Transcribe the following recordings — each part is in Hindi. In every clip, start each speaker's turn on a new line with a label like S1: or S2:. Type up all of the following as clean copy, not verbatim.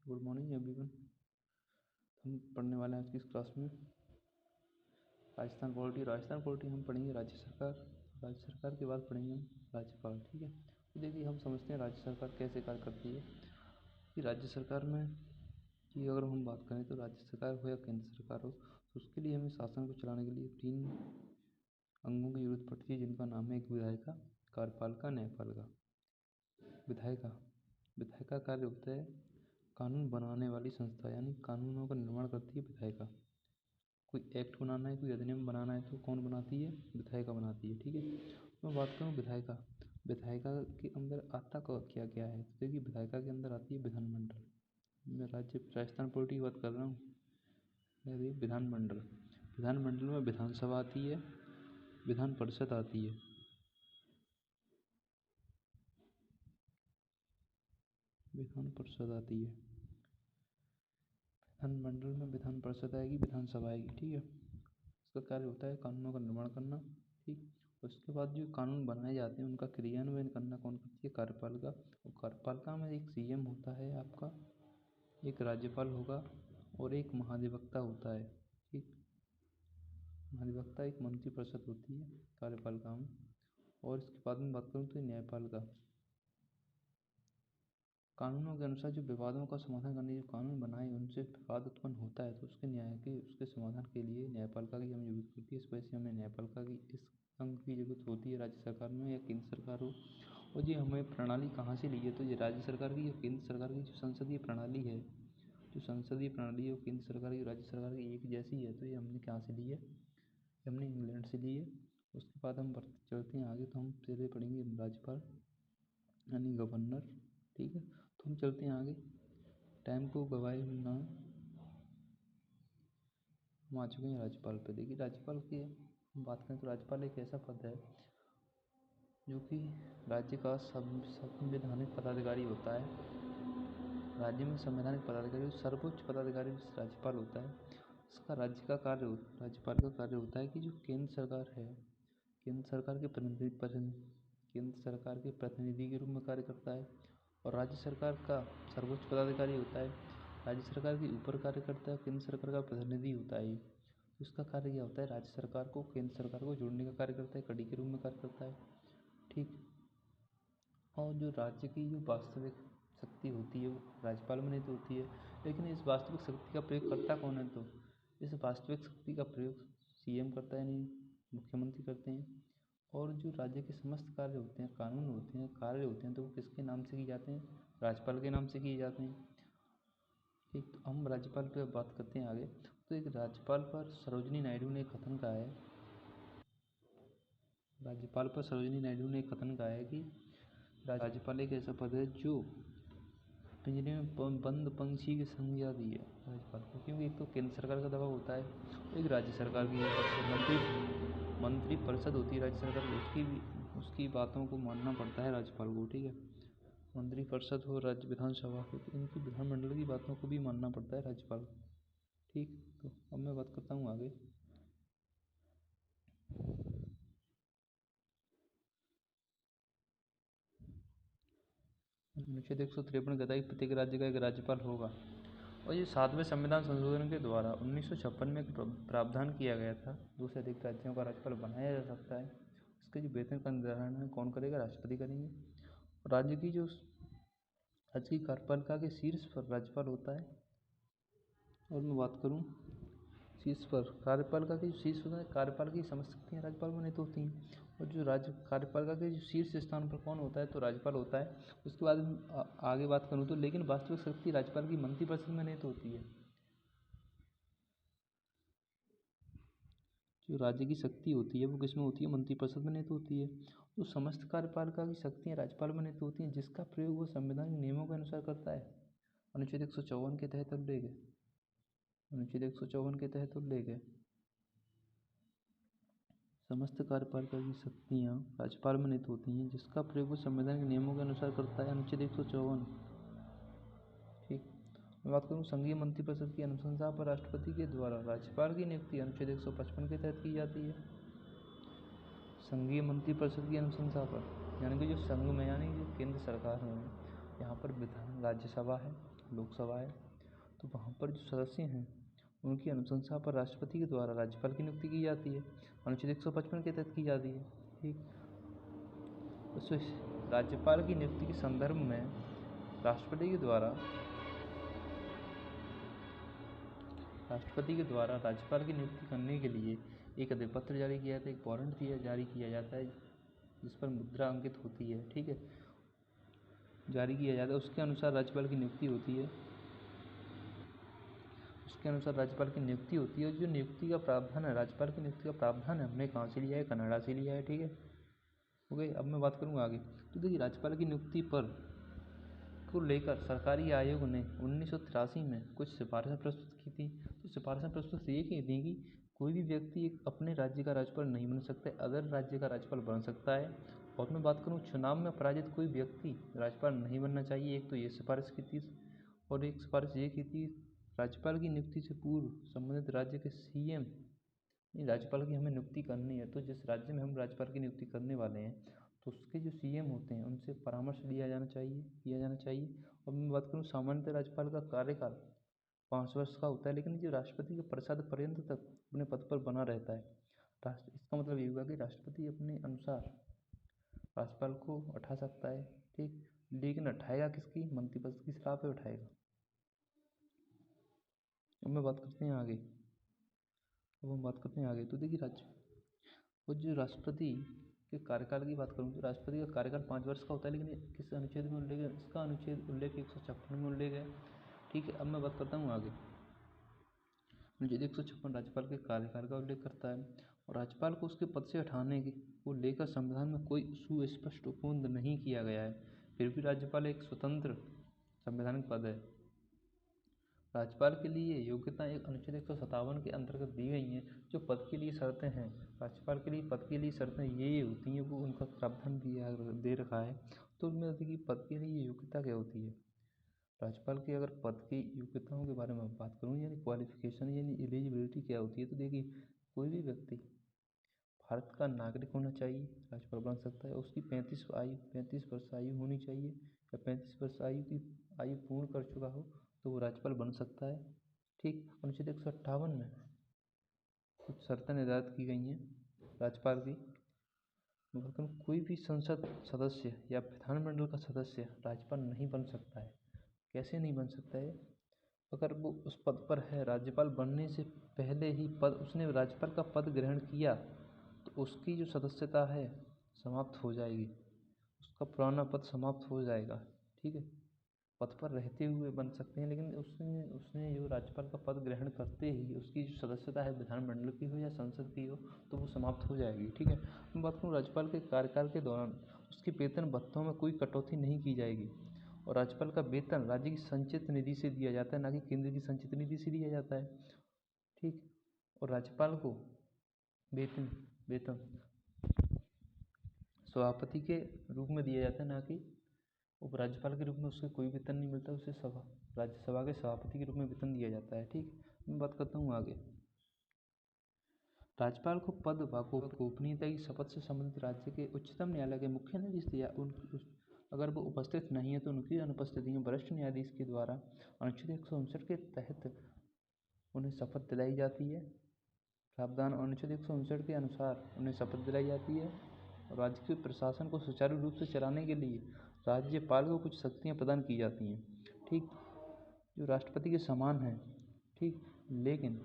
S1: Good morning everyone. हम पढ़ने वाले हैं आज की इस क्लास में राजस्थान पॉलिटी हम पढ़ेंगे राज्य सरकार के बाद पढ़ेंगे हम राज्यपाल। ठीक है, तो देखिए हम समझते हैं राज्य सरकार कैसे कार्य करती है। कि राज्य सरकार में कि अगर हम बात करें तो राज्य सरकार हो या केंद्र सरकार हो, तो उसके लिए हमें शासन को चलाने के लिए 3 अंगों की जरूरत पड़ती है, जिनका नाम है एक विधायिका, कार्यपालिका, न्यायपालिका। विधायिका कार्य होता है कानून बनाने वाली संस्था, यानी कानूनों का निर्माण करती है विधायिका। कोई एक्ट बनाना है, कोई अधिनियम बनाना है तो कौन बनाती है? विधायिका बनाती है। ठीक है, मैं बात करूँ विधायिका के अंदर आता क्या क्या है, तो देखिए विधायिका के अंदर आती है विधानमंडल। मैं राजस्थान पॉलिटी की बात कर रहा हूँ। विधानमंडल में विधानसभा आती है, विधान परिषद आती है। विधानमंडल में विधान परिषद आएगी, विधानसभा आएगी। ठीक है, इसका कार्य होता है कानूनों का निर्माण करना। ठीक, उसके बाद जो कानून बनाए जाते हैं उनका क्रियान्वयन करना कौन करती है? कार्यपालिका। और कार्यपालिका में एक सीएम होता है आपका, एक राज्यपाल होगा और एक महाधिवक्ता होता है। ठीक, महाधिवक्ता एक मंत्रिपरिषद होती है कार्यपालिका में। और इसके बाद में बात करूँ तो न्यायपालिका। कानूनों के अनुसार जो विवादों का समाधान करने जो कानून बनाए उनसे विवाद उत्पन्न होता है, तो उसके समाधान के लिए न्यायपालिका की हम जरूरत पड़ती है। इस वजह से हमें न्यायपालिका की इस अंग की जरूरत होती है, राज्य सरकार में या केंद्र सरकार हो। और ये हमें प्रणाली कहाँ से ली है? तो ये राज्य सरकार की या केंद्र सरकार की जो संसदीय प्रणाली है, और केंद्र सरकार की राज्य सरकार की एक जैसी है, तो ये हमने कहाँ से ली है? हमने इंग्लैंड से ली है। उसके बाद हम चलते हैं आगे, तो हम पहले पढ़ेंगे राज्यपाल यानी गवर्नर। ठीक है, तो हम चलते हैं आगे, टाइम को गवाए ना, हम आ चुके हैं राज्यपाल पे। देखिए राज्यपाल की बात करें तो राज्यपाल एक ऐसा पद है जो कि राज्य का संवैधानिक पदाधिकारी होता है। राज्य में संवैधानिक पदाधिकारी सर्वोच्च पदाधिकारी राज्यपाल होता है। इसका राज्यपाल का कार्य होता है कि जो केंद्र सरकार है, केंद्र सरकार के प्रतिनिधि के रूप में कार्य करता है। और राज्य सरकार का सर्वोच्च पदाधिकारी होता है, राज्य सरकार के ऊपर कार्य करता है, केंद्र सरकार का प्रतिनिधि होता है। इसका कार्य क्या होता है? राज्य सरकार को केंद्र सरकार को जोड़ने का कार्य करता है, कड़ी के रूप में कार्य करता है। ठीक, और जो राज्य की जो वास्तविक शक्ति होती है वो राज्यपाल में नहीं तो होती है, लेकिन इस वास्तविक शक्ति का प्रयोग करता कौन है? तो इस वास्तविक शक्ति का प्रयोग सीएम करता है, यानी मुख्यमंत्री करते हैं। और जो राज्य के समस्त कार्य होते हैं, कानून होते हैं, कार्य होते हैं, तो वो किसके नाम से किए जाते हैं? राज्यपाल के नाम से किए जाते हैं। ठीक, तो हम राज्यपाल पर बात करते हैं आगे। तो एक राज्यपाल पर सरोजिनी नायडू ने एक कथन कहा है, कि राज्यपाल एक ऐसा पद है जो पिंजरे में बंद पंछी की संज्ञा दी है राज्यपाल को, क्योंकि एक तो केंद्र सरकार का दबाव होता है, एक राज्य सरकार की मंत्री परिषद होती है राज्य सरकार की, उसकी बातों को मानना पड़ता है राज्यपाल को। ठीक है, मंत्री परिषद हो, राज्य विधानसभा हो, तो इनकी विधानमंडल की बातों को भी मानना पड़ता है राज्यपाल को। ठीक, तो अब मैं बात करता हूँ आगे। अनुच्छेद 153 कहता है कि प्रत्येक राज्य का एक राज्यपाल होगा। और ये 7वें संविधान संशोधन के द्वारा 1956 में एक प्रावधान किया गया था, 2 से अधिक राज्यों का राज्यपाल बनाया जा सकता है। इसके जो वेतन का निर्धारण है कौन करेगा? राष्ट्रपति करेंगे। राज्य की कार्यपालिका के शीर्ष पर राज्यपाल होता है। और मैं बात करूं शीर्ष पर कार्यपालिका के शीर्ष होता है, कार्यपालिका की समस्त शक्तियाँ राज्यपाल में निहित होती हैं। और जो राज्य कार्यपालिका के जो शीर्ष स्थान पर कौन होता है? तो राज्यपाल होता है। उसके बाद आगे बात करूँ तो लेकिन वास्तविक शक्ति राज्यपाल की मंत्रिपरिषद में निहित होती है। जो राज्य की शक्ति होती है वो किसमें होती है? मंत्रिपरिषद में निहित होती है। तो समस्त कार्यपालिका की शक्तियाँ राज्यपाल में निहित होती हैं, जिसका प्रयोग वो संविधान के नियमों के अनुसार करता है। अनुच्छेद 154 के तहत उल्लेख है, समस्त कार्यपालिका की शक्तियाँ राज्यपाल में निहित होती हैं, जिसका प्रयोग वो संविधान के नियमों के अनुसार करता है। अनुच्छेद 154। ठीक, मैं बात करूँ संघीय मंत्रिपरिषद की अनुशंसा पर राष्ट्रपति के द्वारा राज्यपाल की नियुक्ति अनुच्छेद 155 के तहत की जाती है। संघीय मंत्रिपरिषद की अनुशंसा पर, यानी कि जो संघ में यानी जो केंद्र सरकार में, यहाँ पर राज्यसभा है लोकसभा है, तो वहाँ पर जो सदस्य हैं उनकी अनुशंसा पर राष्ट्रपति के द्वारा राज्यपाल की नियुक्ति की जाती है। अनुच्छेद 155 के तहत की जाती है। ठीक, उसमें राज्यपाल की नियुक्ति के संदर्भ में राष्ट्रपति के द्वारा राज्यपाल की नियुक्ति करने के लिए एक अधिपत्र जारी किया जाता है, एक वारंट जारी किया जाता है जिस पर मुद्रा अंकित होती है। ठीक है, जारी किया जाता है, उसके अनुसार राज्यपाल की नियुक्ति होती है। और जो नियुक्ति का प्रावधान है, राज्यपाल की नियुक्ति का प्रावधान है, हमने कहाँ से लिया है? कनाडा से लिया है। ठीक है, ओके। अब मैं बात करूँगा आगे। तो देखिए, राज्यपाल की नियुक्ति को लेकर सरकारी आयोग ने 1983 में कुछ सिफारिशें प्रस्तुत की थी। तो सिफारिशें प्रस्तुत ये की थी कि कोई भी व्यक्ति एक अपने राज्य का राज्यपाल नहीं बन सकता, अदर राज्य का राज्यपाल बन सकता है। और मैं बात करूँ, चुनाव में पराजित कोई व्यक्ति राज्यपाल नहीं बनना चाहिए। एक तो ये सिफारिश की थी, और एक सिफारिश ये की थी, राज्यपाल की नियुक्ति से पूर्व संबंधित राज्य के सीएम, राज्यपाल की हमें नियुक्ति करनी है तो जिस राज्य में हम राज्यपाल की नियुक्ति करने वाले हैं तो उसके जो सीएम होते हैं उनसे परामर्श किया जाना चाहिए। और मैं बात करूँ, सामान्यतः राज्यपाल का कार्यकाल 5 वर्ष का होता है, लेकिन जो राष्ट्रपति के प्रसाद पर्यंत तक अपने पद पर बना रहता है। इसका मतलब ये हुआ कि राष्ट्रपति अपने अनुसार राज्यपाल को हटा सकता है। ठीक, लेकिन हटाएगा किसकी? मंत्रिपद की सलाह पे उठाएगा। अब हम बात करते हैं आगे। तो देखिए, जो राष्ट्रपति के कार्यकाल की बात करूँ तो राष्ट्रपति का कार्यकाल 5 वर्ष का होता है, लेकिन किस अनुच्छेद में उल्लेख है? इसका उल्लेख 156 में उल्लेख है। ठीक है, अब मैं बात करता हूँ आगे। अनुच्छेद 156 राज्यपाल के कार्यकाल का उल्लेख करता है, और राज्यपाल को उसके पद से हटाने को लेकर संविधान में कोई सुस्पष्ट उपबंध नहीं किया गया है। फिर भी राज्यपाल एक स्वतंत्र संवैधानिक पद है। राज्यपाल के लिए योग्यता एक अनुच्छेद 157 के अंतर्गत दी गई हैं। जो पद के लिए शर्तें हैं, राज्यपाल के लिए पद के लिए शर्तें ये होती हैं, वो उनका प्रावधान दे रखा है। तो उनमें देखिए, पद के लिए योग्यता क्या होती है? राज्यपाल की अगर पद की योग्यताओं के बारे में बात करूँ, यानी क्वालिफिकेशन यानी एलिजिबिलिटी क्या होती है, तो देखिए, कोई भी व्यक्ति भारत का नागरिक होना चाहिए, राज्यपाल बन सकता है। उसकी 35 वर्ष आयु होनी चाहिए, या 35 वर्ष आयु पूर्ण कर चुका हो तो वो राज्यपाल बन सकता है। ठीक, अनुच्छेद 158 में कुछ शर्तें निर्धारित की गई हैं राज्यपाल की। कोई भी संसद सदस्य या विधानमंडल का सदस्य राज्यपाल नहीं बन सकता है। कैसे नहीं बन सकता है? अगर वो उस पद पर है, राज्यपाल बनने से पहले ही उसने राज्यपाल का पद ग्रहण किया तो उसकी जो सदस्यता है समाप्त हो जाएगी, उसका पुराना पद समाप्त हो जाएगा। ठीक है, पद पर रहते हुए बन सकते हैं, लेकिन उसने जो राज्यपाल का पद ग्रहण करते ही उसकी जो सदस्यता है, विधानमंडल की हो या संसद की हो, तो वो समाप्त हो जाएगी। ठीक है, मैं बात करूँ, राज्यपाल के कार्यकाल के दौरान उसके वेतन भत्तों में कोई कटौती नहीं की जाएगी, और राज्यपाल का वेतन राज्य की संचित निधि से दिया जाता है, ना कि केंद्र की संचित निधि से दिया जाता है। ठीक, और राज्यपाल को वेतन सभापति के रूप में दिया जाता है, ना कि उपराज्यपाल के रूप में उससे कोई वेतन नहीं मिलता, उसे राज्यसभा के सभापति के रूप में वेतन दिया जाता है। ठीक, मैं बात करता हूँ आगे। राज्यपाल को पद व गोपनीयता की शपथ से संबंधित राज्य के उच्चतम न्यायालय के मुख्य न्यायाधीश या अगर वो उपस्थित नहीं है तो उनकी अनुपस्थिति में वरिष्ठ न्यायाधीश के द्वारा अनुच्छेद 159 के तहत उन्हें शपथ दिलाई जाती है। प्रावधान अनुच्छेद 159 के अनुसार उन्हें शपथ दिलाई जाती है, और राज्य के प्रशासन को सुचारू रूप से चलाने के लिए राज्यपाल को कुछ शक्तियाँ प्रदान की जाती हैं। ठीक, जो राष्ट्रपति के समान है। ठीक, लेकिन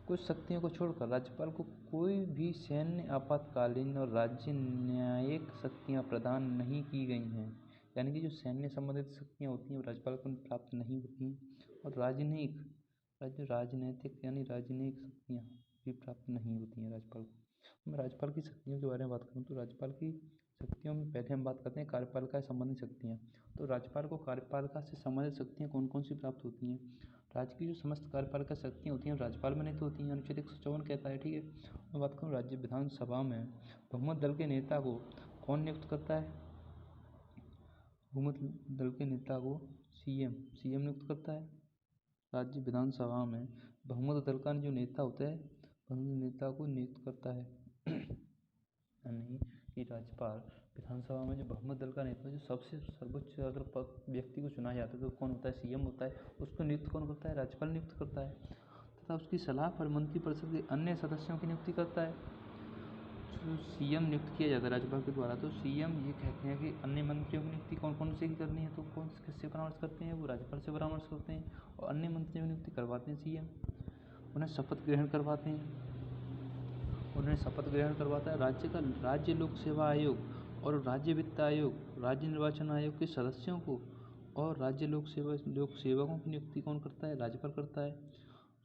S1: कुछ शक्तियों को छोड़कर राज्यपाल को कोई भी सैन्य, आपातकालीन और राज्य न्यायिक शक्तियाँ प्रदान नहीं की गई हैं। यानी कि जो सैन्य संबंधित शक्तियाँ होती हैं वो राज्यपाल को प्राप्त नहीं होती, और राजनीतिक यानी राजनयिक शक्तियाँ भी प्राप्त नहीं होती हैं राज्यपाल को। मैं राज्यपाल की शक्तियों के बारे में बात करूँ तो राज्यपाल की शक्तियों में पहले हम बात करते हैं कार्यपालिका से संबंधित शक्तियाँ। तो राज्यपाल को कार्यपालिका से संबंधित शक्तियाँ कौन कौन सी प्राप्त होती हैं? राज्य की जो समस्त कार्यपालिका शक्तियाँ होती हैं राज्यपाल में निहित होती हैं, अनुच्छेद 154 कहता है। ठीक है, मैं बात करूँ, राज्य विधानसभा में बहुमत दल के नेता को कौन नियुक्त करता है? बहुमत दल के नेता को सीएम नियुक्त करता है। राज्य विधानसभा में बहुमत दल का जो नेता होता है, बहुमत नेता को नियुक्त करता है। यानी कि राज्यपाल विधानसभा में जो बहुमत दल का नेता, जो सबसे सर्वोच्च अगर व्यक्ति को चुना जाता है तो कौन होता है? सीएम होता है। उसको नियुक्त कौन करता है? राज्यपाल नियुक्त करता है तथा उसकी सलाह पर मंत्रिपरिषद के अन्य सदस्यों की नियुक्ति करता है। जो सीएम नियुक्त किया जाता है राज्यपाल के द्वारा, तो सीएम ये कहते हैं कि अन्य मंत्रियों की नियुक्ति कौन कौन से की करनी है, तो कौन किससे परामर्श करते हैं? वो राज्यपाल से परामर्श करते हैं और अन्य मंत्रियों की नियुक्ति करवाते हैं सीएम। उन्हें शपथ ग्रहण करवाते हैं, उन्हें शपथ ग्रहण करवाता है। राज्य लोक सेवा आयोग और राज्य वित्त आयोग, राज्य निर्वाचन आयोग के सदस्यों को और राज्य लोक सेवकों की नियुक्ति कौन करता है? राज्यपाल करता है।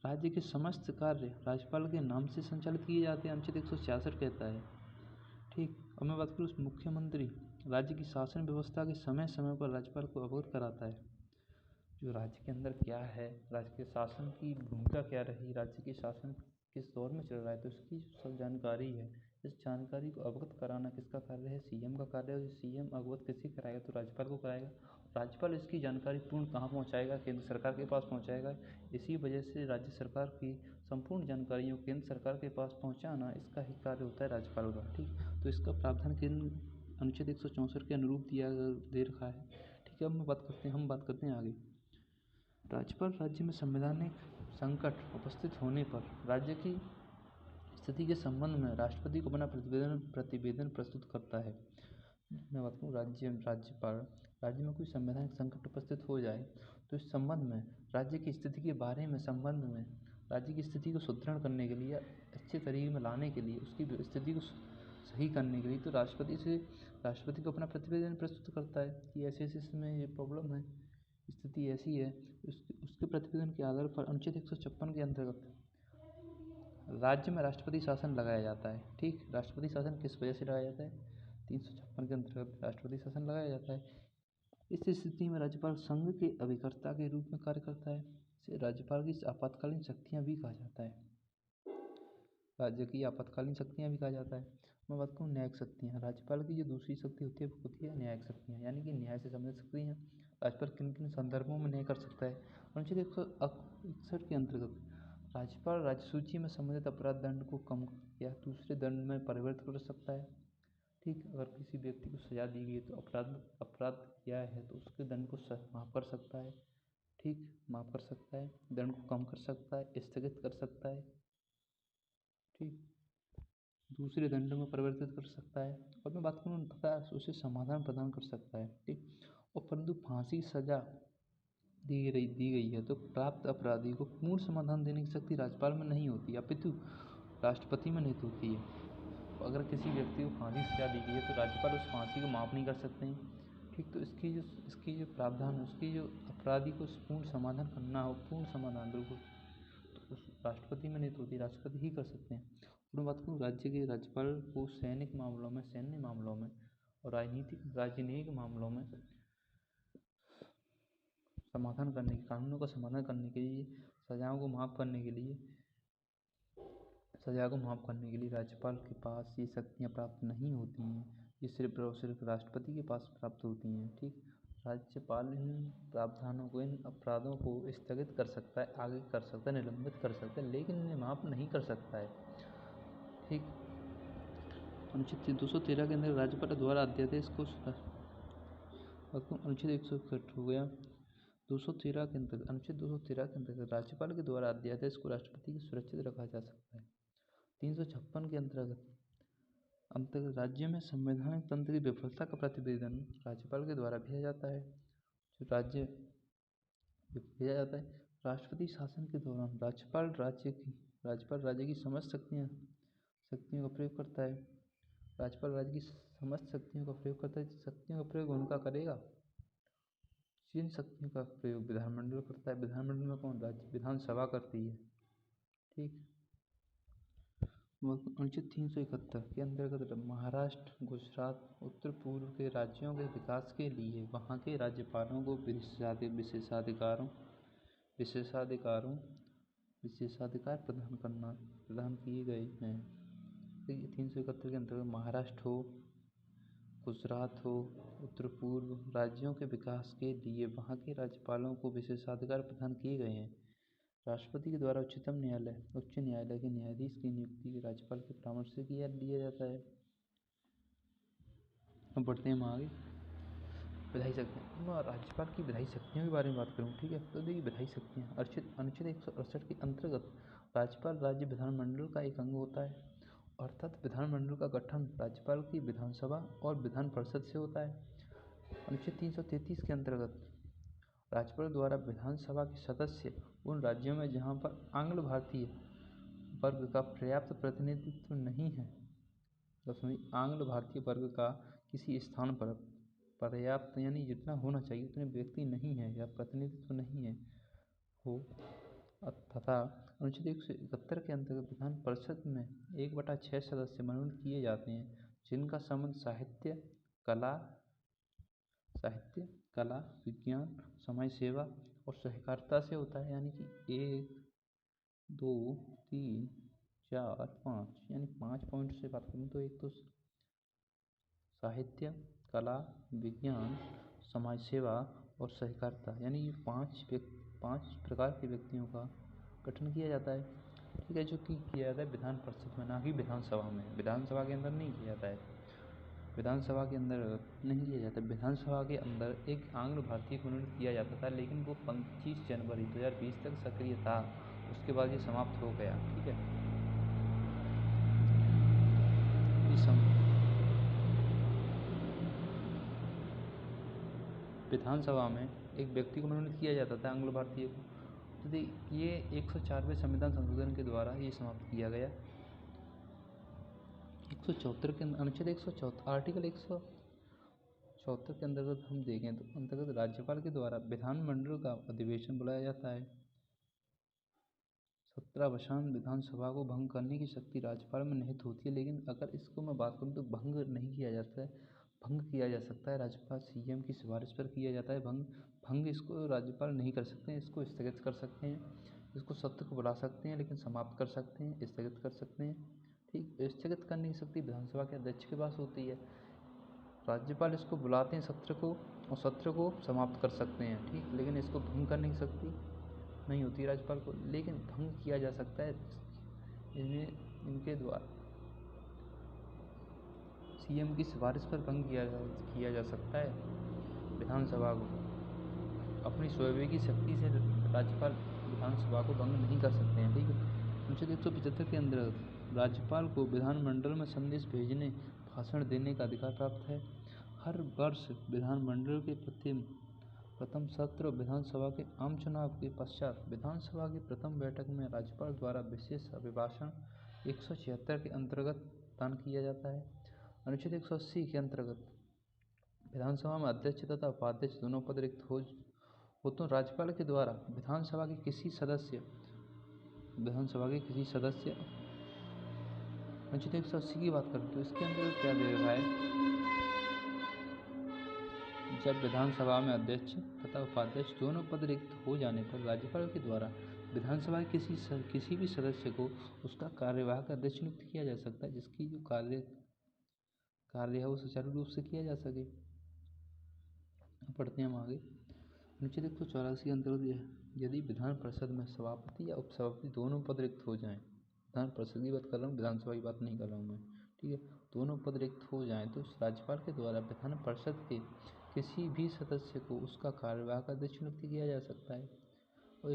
S1: राज्य के समस्त कार्य राज्यपाल के नाम से संचालित किए जाते हैं, अनुच्छेद 166 कहता है। ठीक। अब मैं बात करूँ मुख्यमंत्री राज्य की शासन व्यवस्था के समय समय पर राज्यपाल को अवगत कराता है। जो राज्य के अंदर क्या है, राज्य के शासन की भूमिका क्या रही, राज्य के शासन किस दौर में चल रहा है, तो इसकी सब जानकारी है। इस जानकारी को अवगत कराना किसका कार्य है? सीएम का कार्य है। सीएम अवगत किसे कराएगा? तो राज्यपाल को कराएगा। राज्यपाल इसकी जानकारी पूर्ण कहाँ पहुँचाएगा? केंद्र सरकार के पास पहुँचाएगा। इसी वजह से राज्य सरकार की संपूर्ण जानकारियों केंद्र सरकार के पास पहुँचाना इसका ही कार्य होता है राज्यपाल का। ठीक। तो इसका प्रावधान केंद्र अनुच्छेद 164 के अनुरूप दे रखा है। ठीक है। अब हम बात करते हैं आगे। राज्यपाल राज्य में संवैधानिक संकट उपस्थित होने पर राज्य की स्थिति के संबंध में राष्ट्रपति को अपना प्रतिवेदन प्रस्तुत करता है। मैं बात करूँ राज्यपाल राज्य में कोई संवैधानिक संकट उपस्थित हो जाए तो इस संबंध में राज्य की स्थिति के बारे में राज्य की स्थिति को सुदृढ़ करने के लिए, अच्छे तरीके में लाने के लिए, उसकी स्थिति को सही करने के लिए तो राष्ट्रपति को अपना प्रतिवेदन प्रस्तुत करता है कि ऐसे इसमें ये प्रॉब्लम है, स्थिति ऐसी है। उसके प्रतिवेदन के आधार पर अनुच्छेद 156 के अंतर्गत राज्य में राष्ट्रपति शासन लगाया जाता है। ठीक। राष्ट्रपति शासन किस वजह से लगाया जाता है? 356 के अंतर्गत राष्ट्रपति शासन लगाया जाता है। इस स्थिति में राज्यपाल संघ के अभिकर्ता के रूप में कार्य करता है। इसे राज्यपाल की आपातकालीन शक्तियाँ भी कहा जाता है। राज्य की आपातकालीन शक्तियाँ भी कहा जाता है। मैं बात करूँ न्यायिक शक्तियाँ। राज्यपाल की जो दूसरी शक्ति होती है वो होती है न्यायिक शक्तियाँ, यानी कि न्याय से संबंधित शक्तियाँ। राज्यपाल किन किन संदर्भों में न्याय कर सकता है? अनुच्छेद 161 के अंतर्गत राज्यपाल राज्य सूची में संबंधित अपराध दंड को कम या दूसरे दंड में परिवर्तित कर सकता है। ठीक। अगर किसी व्यक्ति को सजा दी गई है तो अपराध किया है तो उसके दंड को माफ़ कर सकता है। ठीक। माफ़ कर सकता है, दंड को कम कर सकता है, स्थगित कर सकता है। ठीक। दूसरे दंड में परिवर्तित कर सकता है। और मैं बात करूँ तथा उसे समाधान प्रदान कर सकता है। ठीक। और परंतु फांसी सजा दी गई है तो प्राप्त अपराधी को पूर्ण समाधान देने की शक्ति राज्यपाल में नहीं होती, अपितु राष्ट्रपति में निहित होती है। अगर किसी व्यक्ति को फांसी सजा दी गई है तो राज्यपाल उस फांसी को माफ़ नहीं कर सकते हैं। ठीक। तो इसकी जो प्रावधान है, उसकी जो अपराधी को पूर्ण समाधान करना हो, पूर्ण समाधान बिल्कुल, तो उस राष्ट्रपति में निहित होती है, राष्ट्रपति ही कर सकते हैं। और मैं बात करूँ राज्य के राज्यपाल को सैन्य मामलों में और राजनीतिक मामलों में समाधान करने के, कानूनों का समाधान करने के लिए, सजा को माफ़ करने के लिए राज्यपाल के पास ये शक्तियाँ प्राप्त नहीं होती हैं। ये सिर्फ और सिर्फ राष्ट्रपति के पास प्राप्त होती हैं। ठीक। राज्यपाल इन प्रावधानों को, इन अपराधों को स्थगित कर सकता है, आगे कर सकता है, निलंबित कर सकता है, लेकिन इन्हें माफ़ नहीं कर सकता है। ठीक। अनुच्छेद 213 के अंदर राज्यपाल द्वारा अध्यादेश को अनुच्छेद 161 हो गया। 213 के अंतर्गत अनुच्छेद 213 के अंतर्गत राज्यपाल के द्वारा अध्यादेश को राष्ट्रपति की सुरक्षित रखा जा सकता है। 356 के अंतर्गत राज्य में संवैधानिक तंत्र की विफलता का प्रतिवेदन राज्यपाल के द्वारा भेजा जाता है। राष्ट्रपति शासन के दौरान राज्यपाल राज्य की समस्त शक्तियों का प्रयोग करता है। राज्यपाल राज्य की समस्त शक्तियों का प्रयोग करता है। शक्तियों का प्रयोग उनका करेगा जिन शक्तियों का प्रयोग विधानमंडल करता है। विधानमंडल में कौन? राज्य विधानसभा करती है। ठीक। अनुच्छेद 371 के अंतर्गत महाराष्ट्र, गुजरात, उत्तर पूर्व के राज्यों के विकास के लिए वहाँ के राज्यपालों को विशेषाधिकार प्रदान किए गए हैं। 371 के अंतर्गत महाराष्ट्र हो, गुजरात हो, उत्तर पूर्व राज्यों के विकास के लिए वहाँ के राज्यपालों को विशेषाधिकार प्रदान किए गए हैं। राष्ट्रपति के द्वारा उच्च न्यायालय के न्यायाधीश की नियुक्ति राज्यपाल के परामर्श से लिया जाता है। अब बढ़ते हैं हम आगे। विधायी शक्तियाँ, मैं राज्यपाल की विधायी शक्तियों के बारे में बात करूँ, ठीक है। तो देखिए विधायी शक्तियाँ, अनुच्छेद 168 के अंतर्गत राज्यपाल राज्य विधानमंडल का एक अंग होता है, अर्थात विधानमंडल का गठन राज्यपाल की विधानसभा और विधान परिषद से होता है। अनुच्छेद 333 के अंतर्गत राज्यपाल द्वारा विधानसभा के सदस्य उन राज्यों में जहाँ पर आंग्ल भारतीय वर्ग का पर्याप्त प्रतिनिधित्व नहीं है, आंग्ल भारतीय वर्ग का किसी स्थान पर पर्याप्त यानी जितना होना चाहिए उतने व्यक्ति नहीं है या प्रतिनिधित्व नहीं है हो, तथा अनुच्छेद 171 के अंतर्गत विधान परिषद में 1/6 सदस्य मनोनीत किए जाते हैं, जिनका संबंध साहित्य, कला, विज्ञान, समाज सेवा और सहकारिता से होता है। यानी कि 1, 2, 3, 4, 5 यानी 5 पॉइंट से बात करूँ तो एक तो साहित्य, कला, विज्ञान, समाज सेवा और सहकारिता, यानी ये 5 प्रकार के व्यक्तियों का गठन किया जाता है, ठीक है, जो कि किया जाता है विधान परिषद में, ना कि विधानसभा में। विधानसभा के अंदर नहीं किया जाता है, विधानसभा के अंदर नहीं किया जाता। विधानसभा के अंदर एक आंग्ल भारतीय को नियुक्त किया जाता था, लेकिन वो 25 जनवरी 2020 तक सक्रिय था, उसके बाद ये समाप्त हो गया, ठीक है। विधानसभा में एक व्यक्ति को मनोनीत किया जाता था आंग्ल भारतीय को, तो ये 104वें संविधान संशोधन के द्वारा ये समाप्त किया गया। 174 के अनुच्छेद 174 आर्टिकल 174 के अंतर्गत हम देखें तो अंतर्गत राज्यपाल के द्वारा विधानमंडल का अधिवेशन बुलाया जाता है। 17 विधानसभा को भंग करने की शक्ति राज्यपाल में निहित होती है, लेकिन अगर इसको मैं बात करूँ तो भंग नहीं किया जाता है, भंग किया जा सकता है राज्यपाल सीएम की सिफारिश पर किया जाता है। भंग इसको राज्यपाल नहीं कर सकते हैं, इसको स्थगित कर सकते हैं, इसको सत्र को बुला सकते हैं लेकिन समाप्त कर सकते हैं, स्थगित कर सकते हैं, ठीक। स्थगित करने की शक्ति विधानसभा के अध्यक्ष के पास होती है। राज्यपाल इसको बुलाते हैं सत्र को और सत्र को समाप्त कर सकते हैं, ठीक, लेकिन इसको भंग करने की शक्ति नहीं होती राज्यपाल को। लेकिन भंग किया जा सकता है इनके द्वारा सीएम की सिफारिश पर भंग किया जा सकता है विधानसभा को। अपनी स्वयं की शक्ति से राज्यपाल विधानसभा को भंग नहीं कर सकते हैं, ठीक है। अनुच्छेद 175 के अंतर्गत राज्यपाल को विधानमंडल में संदेश भेजने, भाषण देने का अधिकार प्राप्त है। हर वर्ष विधानमंडल के प्रथम सत्र विधानसभा के आम चुनाव के पश्चात विधानसभा की प्रथम बैठक में राज्यपाल द्वारा विशेष अभिभाषण 176 के अंतर्गत दान किया जाता है। अनुच्छेद 180 के अंतर्गत विधानसभा में अध्यक्ष तथा उपाध्यक्ष दोनों पद रिक्त हो तो राज्यपाल के द्वारा विधानसभा के किसी सदस्य अनुच्छेद 180 की बात करें तो इसके अंदर क्या दे रखा है, जब विधानसभा में अध्यक्ष तथा उपाध्यक्ष दोनों पद रिक्त हो जाने पर राज्यपाल के द्वारा विधानसभा के किसी भी सदस्य को उसका कार्यवाहक अध्यक्ष नियुक्त किया जा सकता है, जिसकी जो कार्य है वो सुचारू रूप से किया जा सके। पढ़ते हैं हम आगे। अनुच्छेद 184 के अंतर्गत यदि विधान परिषद में सभापति या उपसभापति दोनों पद रिक्त हो जाएं, विधान परिषद की बात कर रहा हूँ, विधानसभा की बात नहीं कर रहा हूँ मैं, ठीक है, दोनों पद रिक्त हो जाएं तो राज्यपाल के द्वारा विधान परिषद के किसी भी सदस्य को उसका कार्यवाहक अध्यक्ष नियुक्त किया जा सकता है। और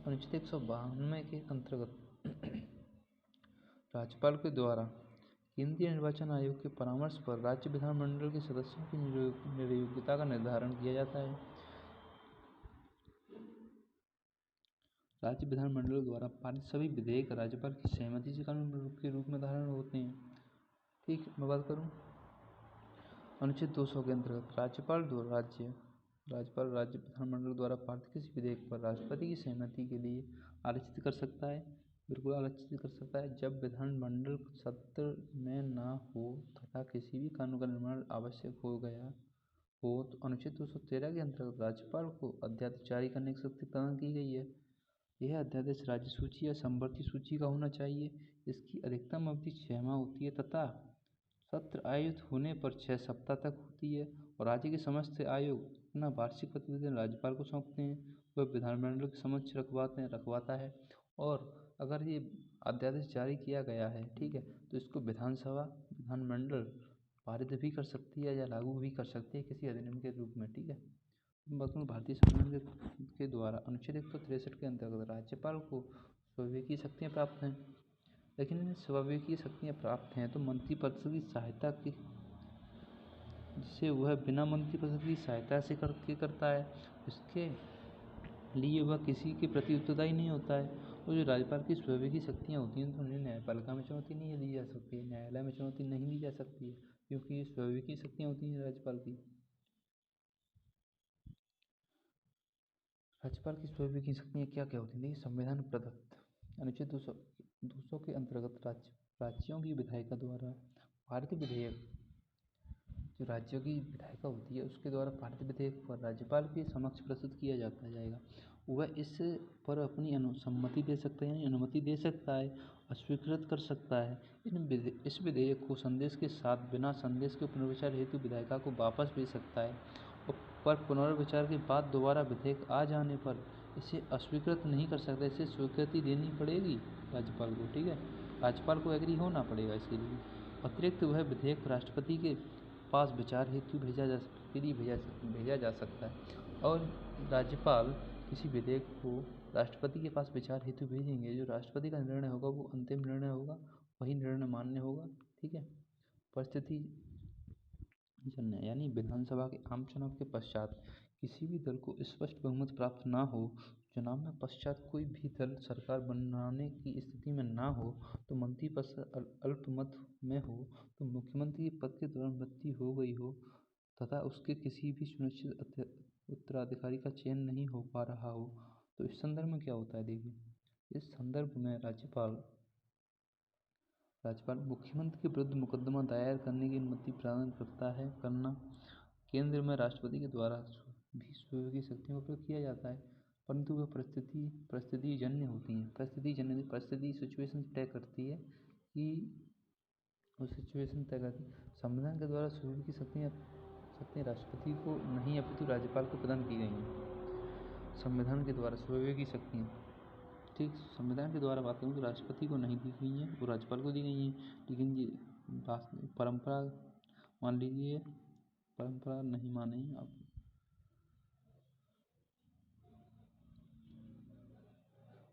S1: अनुच्छेद 192 के अंतर्गत राज्यपाल के द्वारा केंद्रीय निर्वाचन आयोग के परामर्श पर राज्य विधानमंडल के सदस्यों की निर्योग्यता का निर्धारण किया जाता है। राज्य विधानमंडल द्वारा पारित सभी विधेयक राज्यपाल की सहमति से कानून के रूप में धारण होते हैं, ठीक। मैं बात करूँ अनुच्छेद 200 के अंतर्गत राज्य विधानमंडल द्वारा पारित किसी विधेयक पर राष्ट्रपति की सहमति के लिए आलोचित कर सकता है, बिल्कुल आलोचित कर सकता है, जब विधानमंडल सत्र में न हो तथा किसी भी कानून का निर्माण आवश्यक हो गया हो तो अनुच्छेद 213 के अंतर्गत राज्यपाल को अध्यादेश जारी करने की शक्ति प्रदान की गई है। यह अध्यादेश राज्य सूची या समवर्ती सूची का होना चाहिए। इसकी अधिकतम अवधि 6 माह होती है तथा सत्र आयोजित होने पर 6 सप्ताह तक होती है और राज्य के समस्त आयोग अपना वार्षिक प्रतिवेदन राज्यपाल को सौंपते हैं, वह विधानमंडल के समक्ष रखवाता है। और अगर ये अध्यादेश जारी किया गया है, ठीक है, तो इसको विधानसभा, विधानमंडल पारित भी कर सकती है या लागू भी कर सकती है किसी अधिनियम के रूप में। ठीक है, भारतीय संविधान के द्वारा अनुच्छेद 163 के अंतर्गत राज्यपाल को स्वर्गीय शक्तियाँ प्राप्त हैं। लेकिन स्वर्गीय शक्तियाँ प्राप्त हैं तो मंत्रिपरिषद की सहायता की, जिसे वह बिना मंत्रिपरिषद की सहायता से करता है, इसके लिए वह किसी के प्रति उत्तरदायी नहीं होता है। और जो राज्यपाल की स्वर्गीय शक्तियाँ होती हैं तो उन्हें न्यायपालिका में चुनौती नहीं दी जा सकती है, न्यायालय में चुनौती नहीं दी जा सकती है, क्योंकि ये स्वर्गीय शक्तियाँ होती हैं राज्यपाल की। राज्यपाल की स्वर्गीय शक्तियाँ क्या क्या होती हैं? देखिए, संविधान प्रदत्त अनुच्छेद 200 के अंतर्गत राज्यों की विधायिका द्वारा पारित विधेयक, जो राज्यों की विधायिका होती है उसके द्वारा पारित विधेयक पर राज्यपाल के समक्ष प्रस्तुत किया जाएगा। वह इस पर अपनी अनुसम्मति दे सकता है, यानी अनुमति दे सकता है, अस्वीकृत कर सकता है। इस विधेयक को संदेश के साथ बिना संदेश के पुनर्विचार हेतु विधायिका को वापस भेज सकता है, पर पुनर्विचार के बाद दोबारा विधेयक आ जाने पर इसे अस्वीकृत नहीं कर सकता, इसे स्वीकृति देनी पड़ेगी राज्यपाल को। ठीक है, राज्यपाल को एग्री होना पड़ेगा इसके लिए। अतिरिक्त वह विधेयक राष्ट्रपति के पास विचार हेतु भेजा जा सकता है। और राज्यपाल किसी विधेयक को राष्ट्रपति के पास विचार हेतु भेजेंगे, जो राष्ट्रपति का निर्णय होगा वो अंतिम निर्णय होगा, वही निर्णय मान्य होगा। ठीक है, परिस्थिति जनने यानी विधानसभा के आम चुनाव के पश्चात किसी भी दल को स्पष्ट बहुमत प्राप्त ना हो, चुनाव में पश्चात कोई भी दल सरकार बनाने की स्थिति में ना हो, तो मंत्रिपरिषद अल्पमत में हो, तो मुख्यमंत्री के पद के दौरान मृत्यु हो गई हो तथा उसके किसी भी सुनिश्चित उत्तराधिकारी का चयन नहीं हो पा रहा हो, तो इस संदर्भ में क्या होता है? देखिए, इस संदर्भ में राज्यपाल मुख्यमंत्री के विरुद्ध मुकदमा दायर करने की अनुमति प्रदान करना। केंद्र में राष्ट्रपति के द्वारा भी स्वर्गीय शक्तियों का प्रयोग किया जाता है, परंतु वह परिस्थिति जन्य होती हैं। परिस्थिति सिचुएशन तय करती है कि उस सिचुएशन तय करती है। संविधान के द्वारा स्वर्गीय शक्तियाँ राष्ट्रपति को नहीं अपितु राज्यपाल को प्रदान की गई हैं। संविधान के द्वारा स्वर्गीय शक्तियाँ, ठीक, संविधान के द्वारा बात करूँ तो राष्ट्रपति को नहीं दी गई हैं, वो राज्यपाल को दी गई हैं। लेकिन ये परंपरा मान लीजिए, परंपरा नहीं माने आप,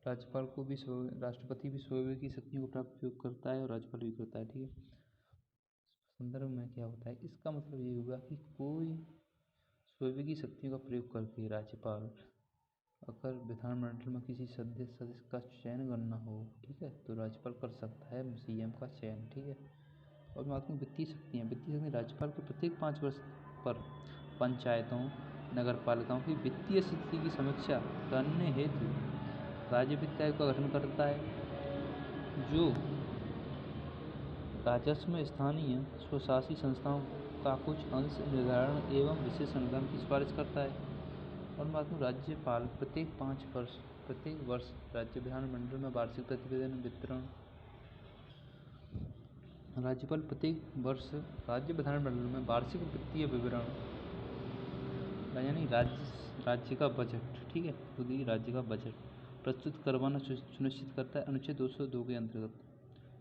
S1: राज्यपाल को भी राष्ट्रपति भी स्वर्गीय शक्तियों का प्रयोग करता है और राज्यपाल भी करता है। ठीक है, संदर्भ में क्या होता है? इसका मतलब ये होगा कि कोई स्वर्गीय शक्तियों का प्रयोग करके राज्यपाल अगर विधानमंडल में किसी सदस्य का चयन करना हो, ठीक है, तो राज्यपाल कर सकता है सीएम का चयन। ठीक है, और बात करूँ वित्तीय शक्तियाँ, राज्यपाल को प्रत्येक 5 वर्ष पर पंचायतों नगर पालिकाओं की वित्तीय स्थिति की समीक्षा करने हेतु राज्य वित्त आयोग का गठन करता है, जो राजस्व में स्थानीय स्वशासी संस्थाओं का कुछ अंश निर्धारण एवं विशेष अनुदान की सिफारिश करता है। और बात करूँ राज्यपाल प्रत्येक वर्ष राज्य विधानमंडल में वार्षिक प्रतिवेदन वितरण, राज्यपाल प्रत्येक वर्ष राज्य विधानमंडल में वार्षिक वित्तीय विवरण यानी राज्य का बजट, ठीक है, खुद ही राज्य का बजट प्रस्तुत करवाना सुनिश्चित करता है अनुच्छेद 202 के अंतर्गत।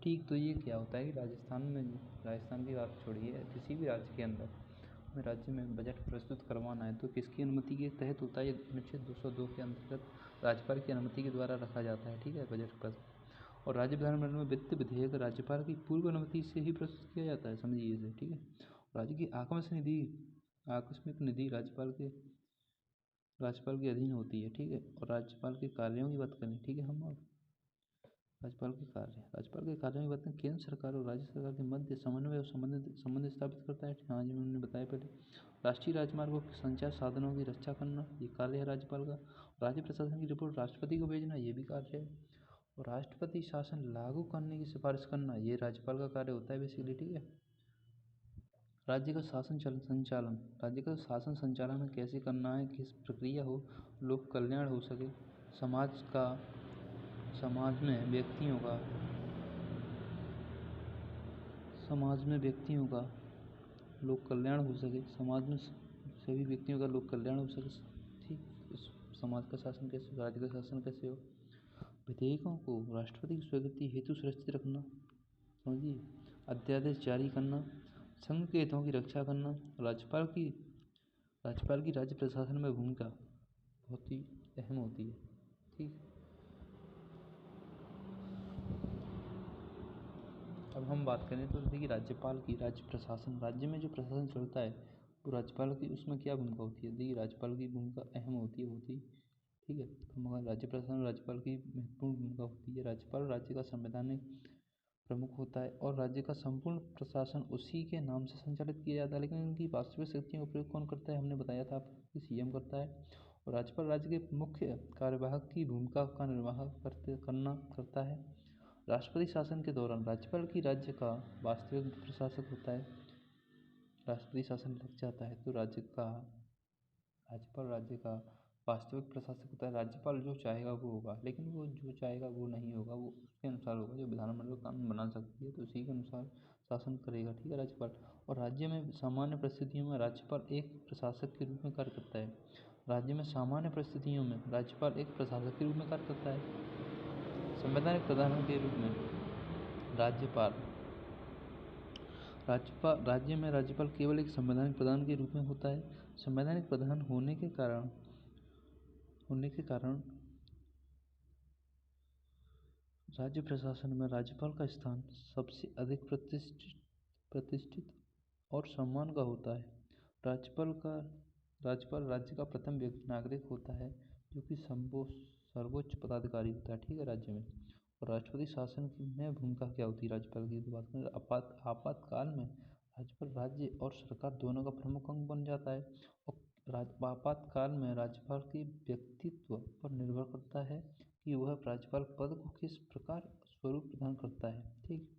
S1: ठीक, तो ये क्या होता है कि राजस्थान की बात छोड़िए, किसी भी राज्य के अंदर हमें राज्य में बजट प्रस्तुत करवाना है तो किसकी अनुमति के तहत होता है? ये अनुच्छेद 202 के अंतर्गत राज्यपाल की अनुमति के द्वारा रखा जाता है। ठीक है, बजट पर। और राज्य विधानमंडल में वित्त विधेयक राज्यपाल की पूर्व अनुमति से ही प्रस्तुत किया जाता है, समझिए इसे। ठीक है, राज्य की आकस्मिक निधि राज्यपाल के अधीन होती है। ठीक है, और राज्यपाल के कार्यों की बात करें, ठीक है, हम अब राज्यपाल के कार्यों की बात करें, केंद्र सरकार और राज्य सरकार के मध्य समन्वय और संबंध स्थापित करता है। हाँ जी, मैंने बताया पहले। राष्ट्रीय राजमार्गों के संचार साधनों की रक्षा करना, ये कार्य है राज्यपाल का। राज्य प्रशासन की रिपोर्ट राष्ट्रपति को भेजना, ये भी कार्य है। और राष्ट्रपति शासन लागू करने की सिफारिश करना, ये राज्यपाल का कार्य होता है बेसिकली। ठीक है, राज्य का शासन संचालन कैसे करना है, किस प्रक्रिया हो, लोक कल्याण हो सके, समाज में व्यक्तियों का लोक कल्याण हो सके, समाज में सभी व्यक्तियों का लोक कल्याण हो सके। ठीक, समाज का शासन कैसे, राज्य का शासन कैसे हो, विधेयकों को राष्ट्रपति की स्वीकृति हेतु सुरक्षित रखना, समझिए, अध्यादेश जारी करना, संघ के हितों की रक्षा करना। राज्यपाल की राज्य प्रशासन में भूमिका बहुत ही अहम होती है। ठीक, अब हम बात करें तो देखिए राज्यपाल की राज्य प्रशासन, राज्य में जो प्रशासन चलता है वो राज्यपाल की उसमें क्या भूमिका होती है। देखिए राज्यपाल की भूमिका अहम होती है बहुत ही। ठीक है, तो मगर राज्य प्रशासन राज्यपाल की महत्वपूर्ण भूमिका होती है। राज्यपाल राज्य का संवैधानिक प्रमुख होता है और राज्य का संपूर्ण प्रशासन उसी के नाम से संचालित किया जाता है। लेकिन इनकी वास्तविक शक्तियों का प्रयोग कौन करता है, हमने बताया था आपको कि सीएम करता है। और राज्यपाल राज्य के मुख्य कार्यवाहक की भूमिका का निर्वाह करता है। राष्ट्रपति शासन के दौरान राज्यपाल की राज्य का वास्तविक प्रशासक होता है। राष्ट्रपति शासन लग जाता है तो राज्यपाल राज्य का वास्तविक प्रशासक होता है। राज्यपाल जो चाहेगा वो होगा, लेकिन वो जो चाहेगा वो नहीं होगा, वो उसके अनुसार होगा। जो विधानमंडल कानून बना सकती है तो उसी के अनुसार शासन करेगा। ठीक है, राज्यपाल। और राज्य में सामान्य परिस्थितियों में राज्यपाल एक प्रशासक के रूप में कार्य करता है। राज्य में सामान्य परिस्थितियों में राज्यपाल एक प्रशासक के रूप में कार्य करता है। संवैधानिक प्रधानों के रूप में राज्य में राज्यपाल केवल एक संवैधानिक प्रधान के रूप में होता है। संवैधानिक प्रधान होने के कारण राज्य प्रशासन में राज्यपाल का स्थान सबसे अधिक प्रतिष्ठित और सम्मान का होता है। राज्यपाल राज्य का प्रथम नागरिक होता है जो कि सर्वोच्च पदाधिकारी होता है। ठीक है, राज्य में। और राष्ट्रपति शासन में भूमिका क्या होती है राज्यपाल की, तो बात करें आपातकाल में राज्यपाल राज्य और सरकार दोनों का प्रमुख अंग बन जाता है। और आपातकाल में राज्यपाल के व्यक्तित्व पर निर्भर करता है कि वह राज्यपाल पद को किस प्रकार स्वरूप प्रदान करता है। ठीक,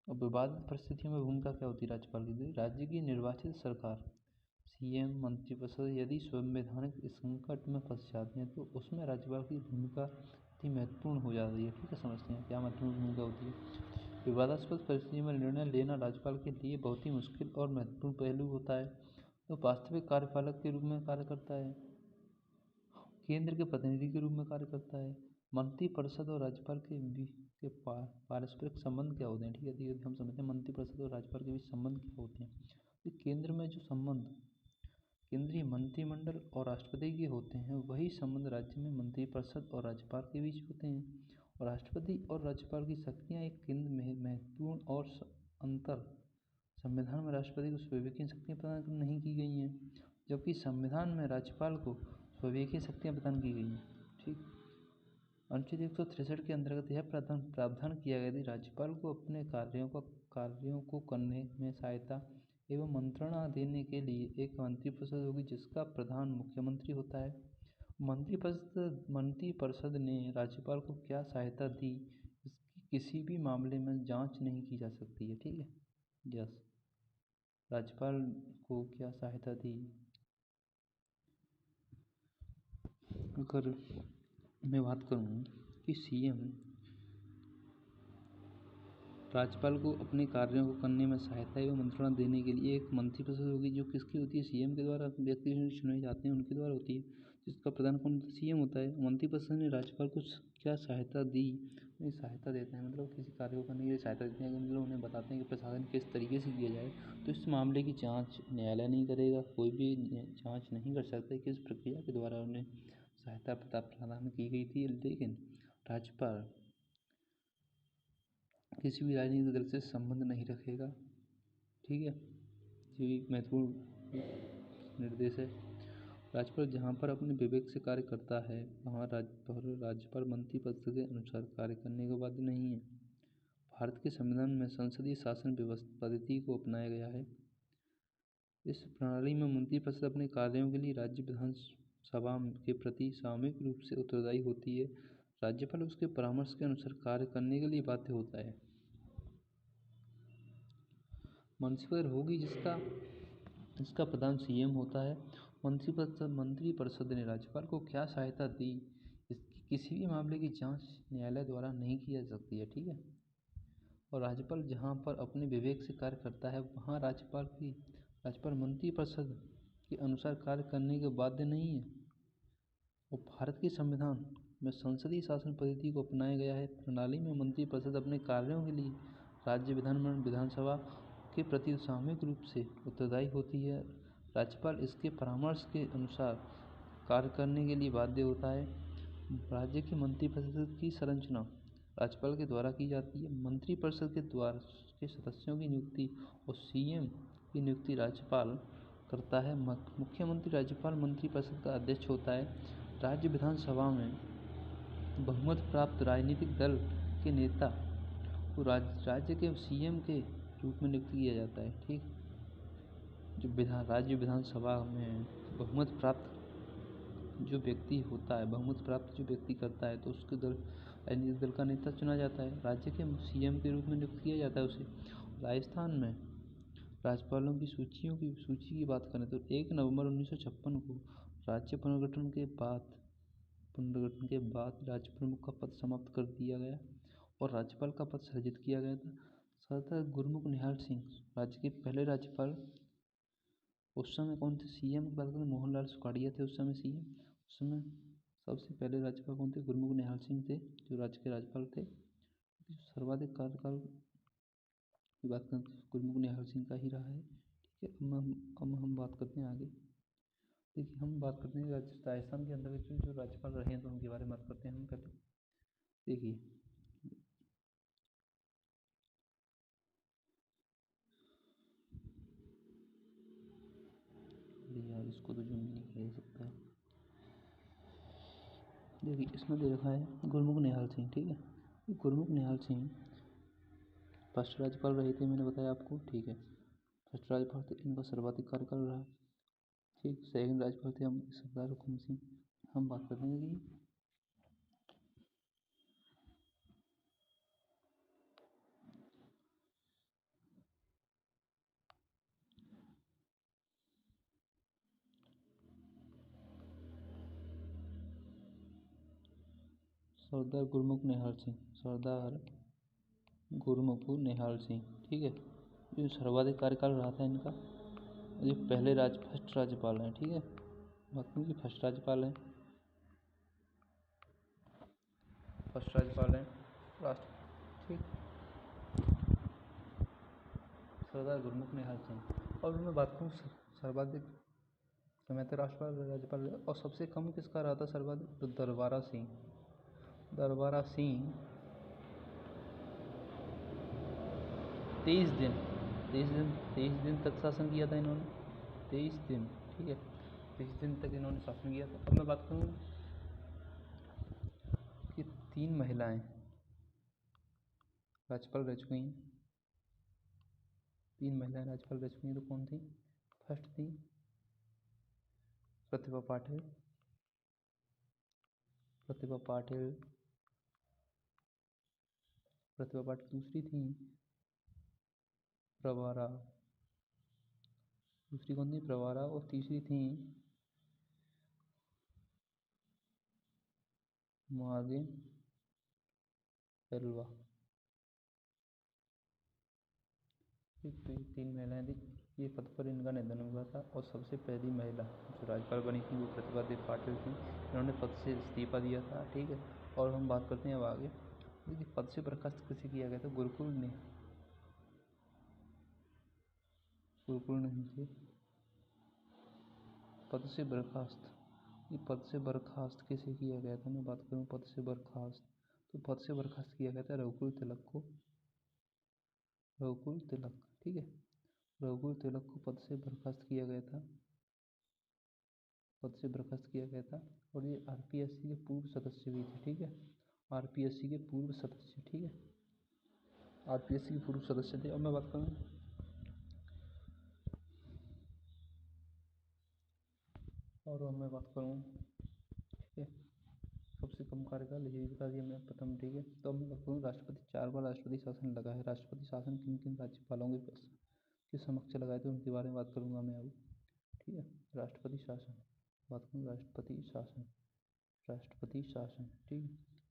S1: और विवादित परिस्थितियों में भूमिका क्या होती है राज्यपाल की, राज्य की निर्वाचित सरकार सीएम मंत्रिपरिषद यदि संवैधानिक संकट में फंस जाते हैं तो उसमें राज्यपाल की भूमिका अति महत्वपूर्ण हो जाती है। ठीक है, समझते हैं क्या महत्वपूर्ण भूमिका होती है। विवादास्पद परिस्थितियों में निर्णय लेना राज्यपाल के लिए बहुत ही मुश्किल और महत्वपूर्ण पहलू होता है। तो वास्तविक कार्यपालक के रूप में कार्य करता है, केंद्र के प्रतिनिधि के रूप में कार्य करता है। मंत्रिपरिषद और राज्यपाल के पारस्परिक संबंध क्या होते हैं। ठीक है, धीरे हम समझते हैं मंत्रिपरिषद और राज्यपाल के बीच संबंध क्या होते हैं। तो केंद्र में जो संबंध केंद्रीय मंत्रिमंडल और राष्ट्रपति के होते हैं वही संबंध राज्य में मंत्रिपरिषद और राज्यपाल के बीच होते हैं। और राष्ट्रपति और राज्यपाल की शक्तियाँ एक केंद्र में महत्वपूर्ण और अंतर संविधान में राष्ट्रपति को स्वीकृत शक्तियाँ प्रदान नहीं की गई हैं, जबकि संविधान में राज्यपाल को स्वीकृत शक्तियाँ प्रदान की गई हैं। ठीक, अनुच्छेद 163 के अंतर्गत यह प्रावधान किया गया कि राज्यपाल को अपने कार्यों को करने में सहायता एवं मंत्रणा देने के लिए एक मंत्रिपरिषद होगी जिसका प्रधान मुख्यमंत्री होता है। मंत्रिपरिषद ने राज्यपाल को क्या सहायता दी इसकी किसी भी मामले में जांच नहीं की जा सकती है। ठीक है, यस, राज्यपाल को क्या सहायता दी, अगर मैं बात करूँ कि सीएम राज्यपाल को अपने कार्यों को करने में सहायता एवं मंत्रणा देने के लिए एक मंत्रिपरिषद होगी जो किसकी होती है, सीएम के द्वारा व्यक्ति चुने जाते हैं उनके द्वारा होती है, जिसका प्रधान कौन सीएम होता है। मंत्रिपरिषद ने राज्यपाल को क्या सहायता दी, सहायता देते हैं मतलब किसी कार्य को करने के लिए सहायता देते हैं, मतलब उन्हें बताते हैं कि प्रशासन किस तरीके से किया जाए। तो इस मामले की जाँच न्यायालय नहीं करेगा, कोई भी जाँच नहीं कर सकता किस प्रक्रिया के द्वारा उन्हें सहायता प्रदान की गई थी। लेकिन राज्यपाल किसी भी राजनीतिक दल से संबंध नहीं रखेगा। ठीक है, ये महत्वपूर्ण निर्देश है। राज्यपाल जहाँ पर अपने विवेक से कार्य करता है वहाँ राज्यपाल मंत्रिपरिषद के अनुसार कार्य करने के बाध्य नहीं है। भारत के संविधान में संसदीय शासन व्यवस्था पद्धति को अपनाया गया है। इस प्रणाली में मंत्रिपरिषद अपने कार्यों के लिए राज्य विधानसभा के प्रति सामूहिक रूप से उत्तरदायी होती है। राज्यपाल उसके परामर्श के अनुसार कार्य करने के लिए बाध्य होता है। मंत्रिपरिषद होगी जिसका प्रधान सीएम होता है। मंत्रिपरिषद ने राज्यपाल को क्या सहायता दी इसकी किसी भी मामले की जांच न्यायालय द्वारा नहीं की जा सकती है। ठीक है, और राज्यपाल जहां पर अपने विवेक से कार्य करता है वहां राज्यपाल मंत्रिपरिषद के अनुसार कार्य करने के बाध्य नहीं है। और भारत के संविधान में संसदीय शासन पद्धति को अपनाया गया है। प्रणाली में मंत्रिपरिषद अपने कार्यों के लिए राज्य विधानसभा के प्रति सामूहिक रूप से उत्तरदायी होती है। राज्यपाल इसके परामर्श के अनुसार कार्य करने के लिए बाध्य होता है। राज्य की मंत्रिपरिषद की संरचना राज्यपाल के द्वारा की जाती है। मंत्रिपरिषद के द्वारा के सदस्यों की नियुक्ति और सीएम की नियुक्ति राज्यपाल करता है। मुख्यमंत्री राज्यपाल मंत्रिपरिषद का अध्यक्ष होता है। राज्य विधानसभा में बहुमत प्राप्त राजनीतिक दल के नेता को राज्य के सीएम के रूप में नियुक्त किया जाता है। ठीक, जो राज्य विधानसभा में बहुमत प्राप्त जो व्यक्ति होता है, बहुमत प्राप्त जो व्यक्ति करता है, तो उसके राजनीतिक दल का नेता चुना जाता है। राज्य के सीएम के रूप में नियुक्त किया जाता है उसे। राजस्थान में राज्यपालों की सूची की बात करें तो 1 नवंबर 1956 को राज्य पुनर्गठन के बाद राज्य प्रमुख का पद समाप्त कर दिया गया और राज्यपाल का पद सृजित किया गया था। सरदार गुरमुख निहाल सिंह राज्य के पहले राज्यपाल उस समय कौन थे? सीएम की बात करें मोहनलाल सुखाड़िया थे उस समय सीएम। उस समय सबसे पहले राज्यपाल कौन थे? गुरमुख निहाल सिंह थे, जो राज्य के राज्यपाल थे। सर्वाधिक कार्यकाल की बात करें तो गुरमुख निहाल सिंह का ही रहा है। ठीक है, अब हम बात करते हैं आगे। देखिए, हम बात करते हैं राजस्थान के अंदर जो राज्यपाल रहे हैं तो उनके बारे में बात करते हैं हम पहले। देखिए, यार इसको तो जूम नहीं किया जा सकता है। देखिए, इसमें दे रखा है गुरमुख निहाल सिंह। ठीक है, गुरमुख निहाल सिंह फर्स्ट राज्यपाल रहे थे, मैंने बताया आपको। ठीक है, फर्स्ट राज्यपाल थे, इनका सर्वाधिक कार्यकाल रहा। ठीक, सेकंड राज्यपाल थे हम सरदार हुकुम सिंह। हम बात करते हैं कि सरदार गुरमुख निहाल सिंह, सरदार गुरमुख निहाल सिंह। ठीक है, जो सर्वाधिक कार्यकाल रहा था इनका, ये पहले फर्स्ट राज्यपाल हैं। ठीक है, बाकी की फर्स्ट राज्यपाल हैं, फर्स्ट राज्यपाल हैं राष्ट्र। ठीक, सरदार गुरमुख निहाल सिंह। और मैं बात करूँ सर्वाधिक समय तक राज्यपाल और सबसे कम किसका रहा था सर्वाधिक? तो दरबारा सिंह। दरबारा सिंह 23 दिन तक शासन किया था इन्होंने। 23 दिन। ठीक है, 23 दिन तक इन्होंने शासन किया था। अब मैं बात करूँ कि 3 महिलाएं राज्यपाल रह चुकी हैं। 3 महिलाएं राज्यपाल रह चुकी हैं, तो कौन थी? फर्स्ट थी प्रतिभा पाटिल। प्रतिभा पाटिल दूसरी थी प्रवारा। दूसरी कौन थी? प्रवारा। और तीसरी थी महादेव पेलवा। तो ये 3 महिलाएं थी। ये पद पर इनका निधन हुआ था और सबसे पहली महिला जो राज्यपाल बनी थी वो प्रतिभा देव पाटिल थी। इन्होंने पद से इस्तीफा दिया था। ठीक है, और हम बात करते हैं अब आगे। देखिए, पद से बर्खास्त किसे किया गया था? गुरुकुल नहीं थे। पद से बर्खास्त, ये पद से बर्खास्त किसे किया गया था? मैं बात करूँ पद से बर्खास्त, तो पद से बर्खास्त किया गया था रघुकुल तिलक को। रघुकुल तिलक। ठीक है, रघुकुल तिलक को पद से बर्खास्त किया गया था। पद से बर्खास्त किया गया था। और ये आरपीएससी के पूर्व सदस्य भी थे। ठीक है, आरपीएससी के पूर्व सदस्य। ठीक है, आरपीएससी के पूर्व सदस्य थे। अब मैं बात करूँ ठीक है, सबसे कम कार्यकाल यही बता दिया मैं प्रथम। ठीक है, तो अब मैं बात करूँ राष्ट्रपति 4 बार राष्ट्रपति शासन लगा है। राष्ट्रपति शासन किन किन राज्यपालों के समक्ष लगाए थे उनके बारे में बात करूँगा मैं अभी। ठीक है, राष्ट्रपति शासन बात करूँ। राष्ट्रपति शासन। ठीक है,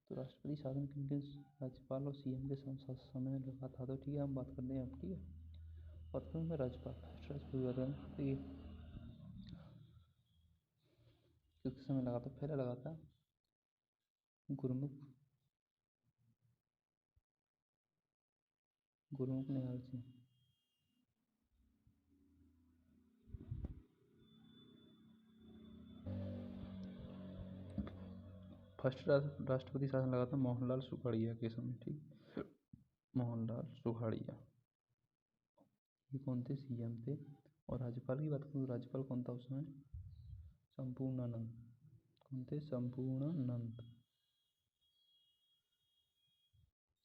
S1: तो राष्ट्रपति शासन किन किन राज्यपाल और सीएम के समय में लगा था? तो ठीक है, हम बात करते हैं अब। ठीक है, बात करूँ मैं राज्यपाल फर्स्ट राज्यपाल। ठीक है, किस समय लगा था? पहला लगा था गुरमुख निहाल सिंह। फर्स्ट राष्ट्रपति शासन लगा था मोहनलाल सुखाड़िया के समय, ठीक। मोहनलाल सुखाड़िया, ये कौन थे? सीएम थे। और राज्यपाल की बात करूँ, राज्यपाल कौन था उस समय? संपूर्णानंद। कौन थे? संपूर्णानंद।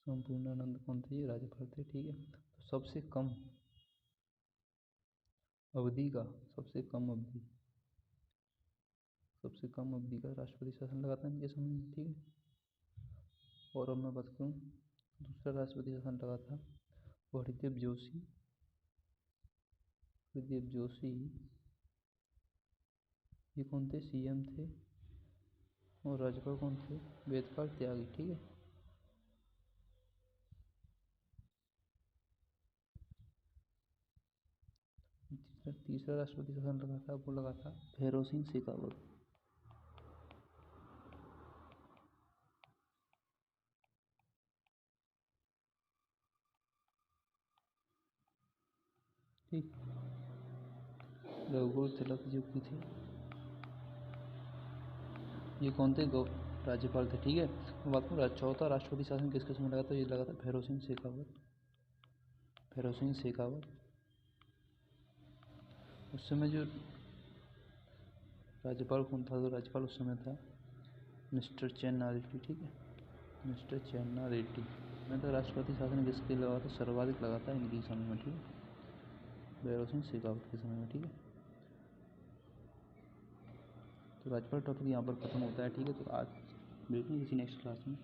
S1: संपूर्णानंद कौन थे? ये राज्यपाल थे, ठीक है। तो सबसे कम अवधि का, सबसे कम अवधि का राष्ट्रपति शासन लगा था इनके समय में, ठीक है। और अब मैं बात करूँ, दूसरा राष्ट्रपति शासन लगा था वो हरिदेव जोशी। हरिदेव जोशी, ये कौन थे? सीएम थे। और राज्यपाल कौन थे? वेदपाल त्यागी, ठीक है। तीसरा राष्ट्रपति शासन लगा था, वो लगा था भैरव सिंह शेखावत। ठीक। रघुवर तिलक जो की थे, ये कौन थे? राज्यपाल थे, ठीक है। मैं बात करूँ चौथा राष्ट्रपति शासन किसके समय लगा था? ये लगा था भैरव सिंह शेखावत। भैरव सिंह शेखावत। उस समय जो राज्यपाल कौन था? तो राज्यपाल उस समय था मिस्टर चेन्ना रेड्डी, ठीक है। मिस्टर चेन्ना रेड्डी। मैं तो राष्ट्रपति शासन किसके लगा था? सर्वाधिक लगा था इनके समय में, ठीक है, भैरव सिंह शेखावत के समय में, ठीक है। तो राज्यपाल टॉपिक यहाँ पर खत्म होता है, ठीक है। तो आज मिलते हैं किसी नेक्स्ट क्लास में।